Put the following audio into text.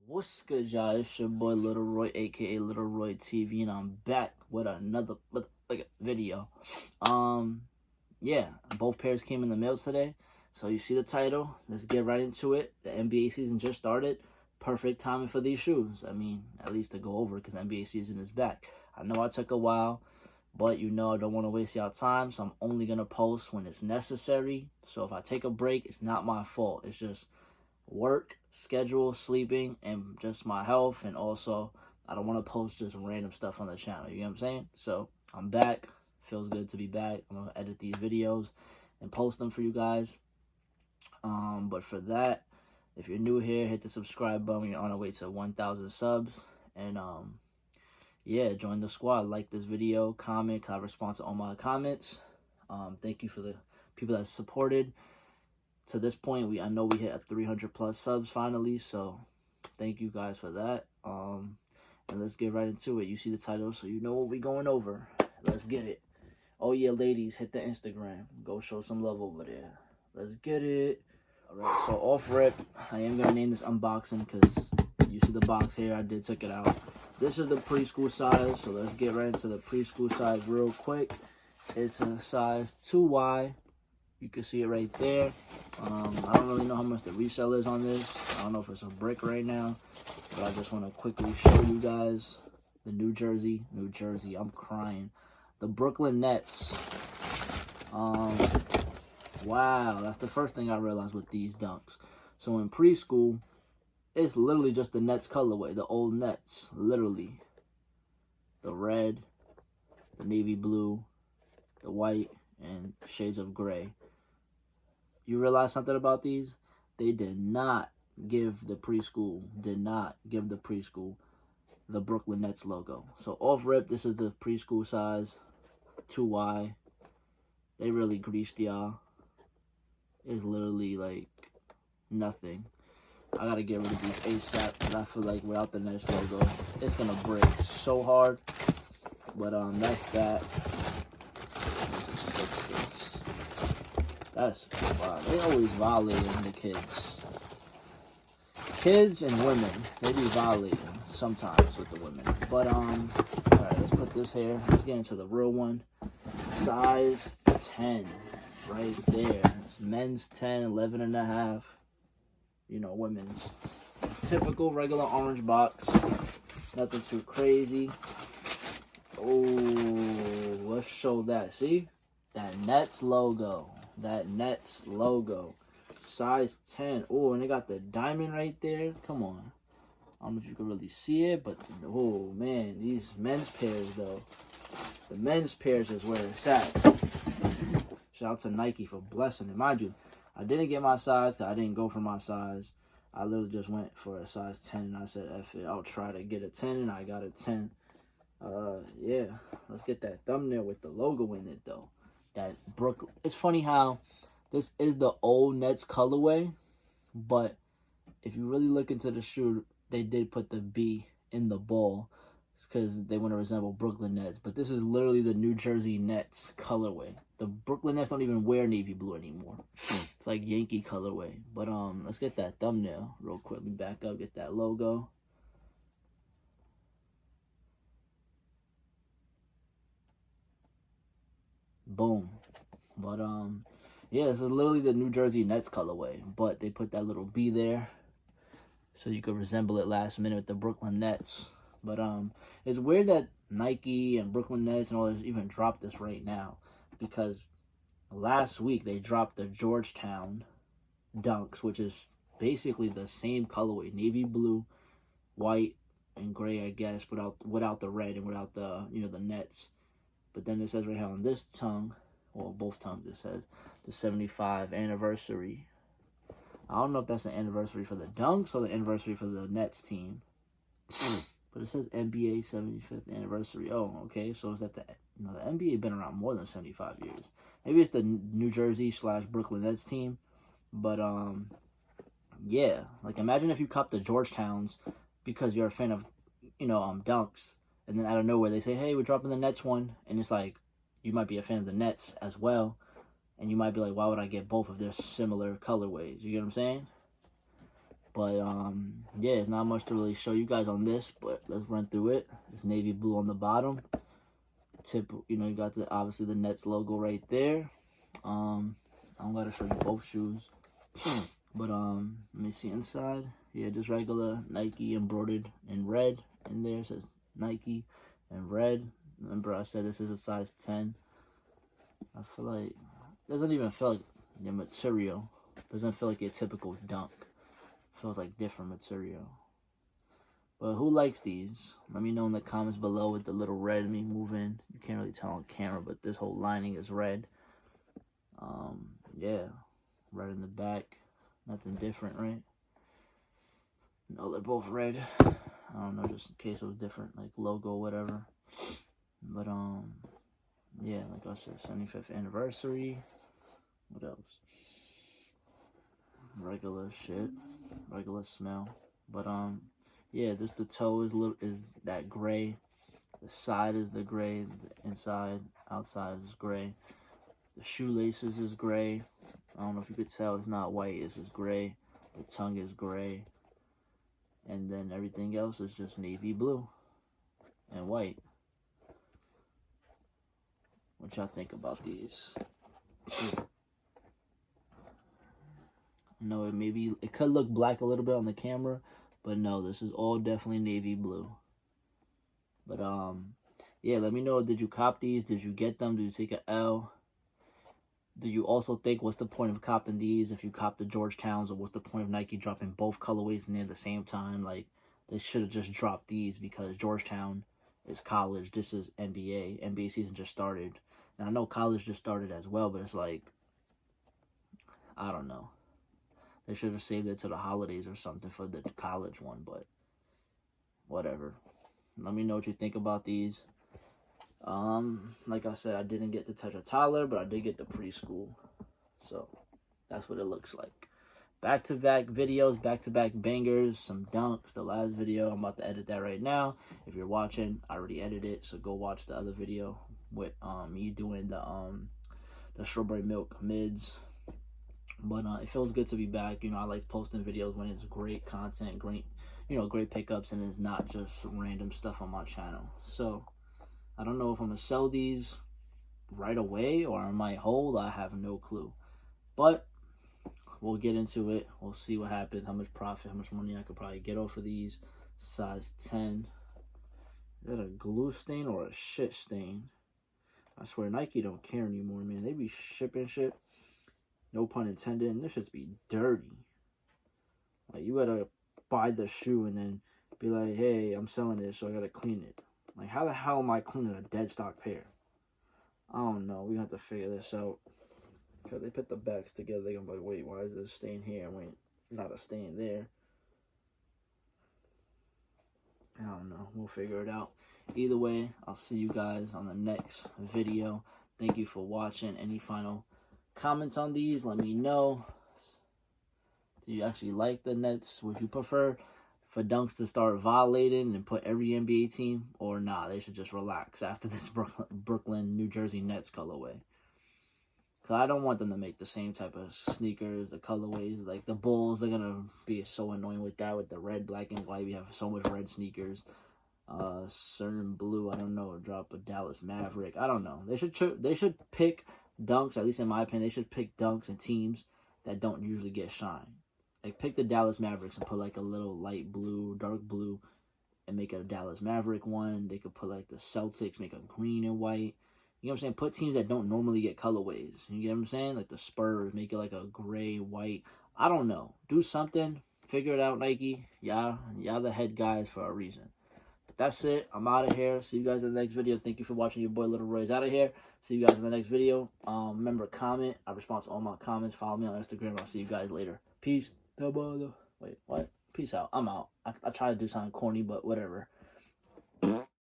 What's good, y'all? It's your boy Little Roy, aka Little Roy TV, and I'm back with another video. Um, yeah, both pairs came in the mail today. So you see the title. Let's get right into it. The NBA season just started. Perfect timing for these shoes. I mean, at least to go over because NBA season is back. I know I took a while, but I don't want to waste y'all time, so I'm only gonna post when it's necessary. So if I take a break, it's not my fault. It's just work, schedule, sleeping, and just my health. And also, I don't want to post just random stuff on the channel. You know what I'm saying? So I'm back. Feels good to be back. I'm gonna edit these videos and post them for you guys. But for that, if you're new here, hit the subscribe button. You're on our way to 1,000 subs. And yeah, join the squad. Like this video, comment. I respond to all my comments. Thank you for the people that supported. To this point, I know we hit a 300 plus subs finally, so thank you guys for that. And let's get right into it. You see the title, so you know what we going over. Let's get it. Oh yeah, ladies, hit the Instagram. Go show some love over there. Let's get it. All right, so off rip, I am gonna name this unboxing because you see the box here. I did take it out. This is the preschool size, so let's get right into the preschool size real quick. It's a size 2Y. You can see it right there. I don't really know how much the resale is on this. I don't know if it's a brick right now, but I just want to quickly show you guys the New Jersey. I'm crying. The Brooklyn Nets. Wow, that's the first thing I realized with these dunks. So in preschool, it's literally just the Nets colorway, the old Nets, literally. The red, the navy blue, the white, and shades of gray. You realize something about these? They did not give the preschool the Brooklyn Nets logo. So off rip, this is the preschool size 2Y. They really greased y'all. It's literally like nothing. I gotta get rid of these ASAP because I feel like without the Nets logo, it's gonna break so hard. But that's that. That's wow. They always violating the kids. Kids and women, they be violating sometimes with the women. But alright, let's put this here. Let's get into the real one. Size 10, right there. It's men's 10, 11 and a half. Women's. Typical regular orange box. Nothing too crazy. Oh, let's show that. See? That Nets logo. Size 10. Oh, and they got the diamond right there. Come on. I don't know if you can really see it, but oh man, these men's pairs though. The men's pairs is where it's at. Shout out to Nike for blessing it. Mind you, I didn't get my size because I didn't go for my size. I literally just went for a size 10 and I said, F it, I'll try to get a 10 and I got a 10. Yeah, let's get that thumbnail with the logo in it though. That Brooklyn. It's funny how this is the old Nets colorway, but if you really look into the shoe, they did put the B in the ball because they want to resemble Brooklyn Nets. But this is literally the New Jersey Nets colorway. The Brooklyn Nets don't even wear navy blue anymore. It's like Yankee colorway. But let's get that thumbnail real quick. Let me back up, get that logo. Boom. But yeah, this is literally the New Jersey Nets colorway, but they put that little B there so you could resemble it last minute with the Brooklyn Nets. But it's weird that Nike and Brooklyn Nets and all this even dropped this right now, because last week they dropped the Georgetown Dunks, which is basically the same colorway, navy blue, white, and gray, I guess, without the red and without the the Nets. But then it says right here on this tongue, well, both tongues, it says the 75 anniversary. I don't know if that's the anniversary for the Dunks or the anniversary for the Nets team. But it says NBA 75th anniversary. Oh, okay. So is that the NBA been around more than 75 years? Maybe it's the New Jersey / Brooklyn Nets team. But yeah. Like imagine if you cop the Georgetowns because you're a fan of Dunks, and then out of nowhere they say, hey, we're dropping the Nets one, and it's like you might be a fan of the Nets as well, and you might be like, why would I get both if they're similar colorways? You get what I'm saying? But yeah, it's not much to really show you guys on this, but let's run through it. It's navy blue on the bottom. Tip, you know, you got the obviously the Nets logo right there. I'm gonna show you both shoes. But let me see inside. Yeah, just regular Nike embroidered in red in there. It says Nike and red. Remember I said this is a size 10. I feel like it doesn't even feel like the material. Doesn't feel like your typical Dunk. Feels like different material. But who likes these? Let me know in the comments below with the little red. Let me move in. You can't really tell on camera, but this whole lining is red. Yeah, red in the back. Nothing different, right? No, they're both red. I don't know, just in case it was different, like logo or whatever. But yeah, like I said, 75th anniversary. What else? Regular shit, regular smell. But yeah, just the toe is that gray. The side is the gray. The inside, outside is gray. The shoelaces is gray. I don't know if you could tell. It's not white. It's just gray. The tongue is gray. And then everything else is just navy blue and white. What y'all think about these? No, it could look black a little bit on the camera, but no, this is all definitely navy blue. But yeah, let me know, did you cop these? Did you get them? Did you take an L? Do you also think, what's the point of copping these if you cop the Georgetowns, or what's the point of Nike dropping both colorways near the same time? Like, they should have just dropped these because Georgetown is college. This is NBA. NBA season just started. And I know college just started as well, but it's like, I don't know. They should have saved it to the holidays or something for the college one, but whatever. Let me know what you think about these. Like I said, I didn't get to touch a toddler, but I did get the preschool. So that's what it looks like. Back-to-back videos, back-to-back bangers, some dunks. The last video, I'm about to edit that right now. If you're watching, I already edited it, so go watch the other video with me doing the strawberry milk mids. But it feels good to be back. You know, I like posting videos when it's great content, great, you know, great pickups, and it's not just random stuff on my channel. So I don't know if I'm going to sell these right away or I might hold. I have no clue. But we'll get into it. We'll see what happens, how much profit, how much money I could probably get off of these. Size 10. Is that a glue stain or a shit stain? I swear Nike don't care anymore, man. They be shipping shit. No pun intended. And this should be dirty. Like, you gotta buy the shoe and then be like, hey, I'm selling it, so I gotta clean it. Like, how the hell am I cleaning a dead stock pair? I don't know. We have to figure this out. Because they put the backs together. They're going to be like, wait, why is this stain here? Wait, not a stain there. I don't know. We'll figure it out. Either way, I'll see you guys on the next video. Thank you for watching. Any final comments on these? Let me know. Do you actually like the Nets? Would you prefer for Dunks to start violating and put every NBA team, or nah, they should just relax after this Brooklyn, New Jersey Nets colorway? Because I don't want them to make the same type of sneakers, the colorways. Like the Bulls, they're going to be so annoying with that, with the red, black, and white. We have so much red sneakers. Certain blue, I don't know, drop a Dallas Maverick. I don't know. They should pick Dunks, at least in my opinion. They should pick Dunks and teams that don't usually get shine. Like, pick the Dallas Mavericks and put, like, a little light blue, dark blue, and make it a Dallas Maverick one. They could put, like, the Celtics, make a green and white. You know what I'm saying? Put teams that don't normally get colorways. You get what I'm saying? Like the Spurs, make it, like, a gray, white. I don't know. Do something. Figure it out, Nike. Y'all the head guys for a reason. But that's it. I'm out of here. See you guys in the next video. Thank you for watching. Your boy, Little Roy's out of here. See you guys in the next video. Remember, comment. I respond to all my comments. Follow me on Instagram. I'll see you guys later. Peace. Wait, what? Peace out. I'm out. I try to do something corny, but whatever.